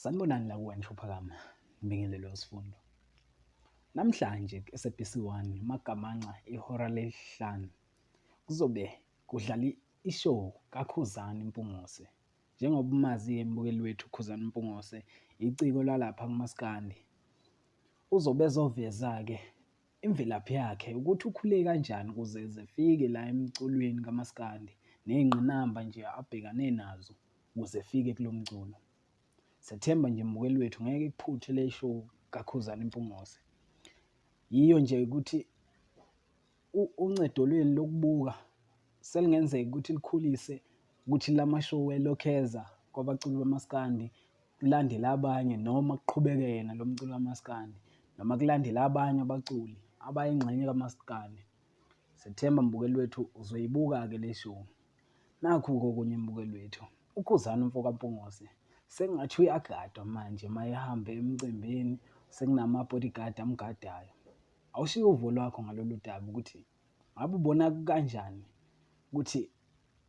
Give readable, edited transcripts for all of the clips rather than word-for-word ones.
Sanibonani la kuwena Shophakama, ngibingelele sifundo. Namhlanje SABC1 Magamanxa ihora lesihlanu kuzobe kudlala ishow kaKhuzani Mpungose. Njengoba umazi-ke mbukeli wethu uKhuzani Mpungose, iciko lalapha kumaskandi. Uzobe ezoveza-ke imvelaphi yakhe ukuthi ukhule kanjani ukuze zifike la emculweni kamaskandi ney'ngqinamba nje abhekane nazo ukuze efike kulo mculo. Sethemba nje mbukeli wethu ngeke ikuphuthe le show kaKhuzani Mpungose. Yiyo nje ukuthi uncedo lwenu lokubuka selingenzeka ukuthi likhulise ukuthi lamashow elokheza kwabaculi bamaskandi kulandele abanye noma kuqhubeke yena lo mculo kamaskandi noma kulandele abanye abaculi abayingxenye kamaskandi. Sethemba mbukeli wethu uzoyibuka-ke le show. Nakhu-ke okunye mbukeli wethu, uKhuzani Mfoka Mpungose sengathi uyagadwa manje mayehamba emcimbini, sekunama-bodyguard amgadayo. Awushiye uvo lwakho ngalolu daba ukuthi ngabe ubona kanjani ukuthi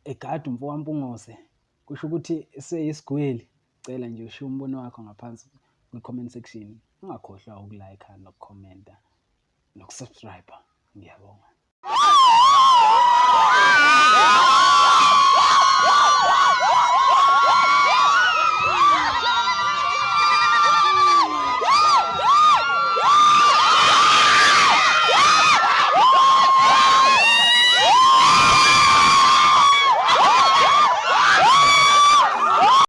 egada uMfoka Mpungose? Kusho ukuthi seyisigwili? Cela nje ushiye umbono wakho ngaphansi kwi-comment section. Ungakhohlwa ukulayikha nokukhomenta nokusubscribe. Ngiyabonga.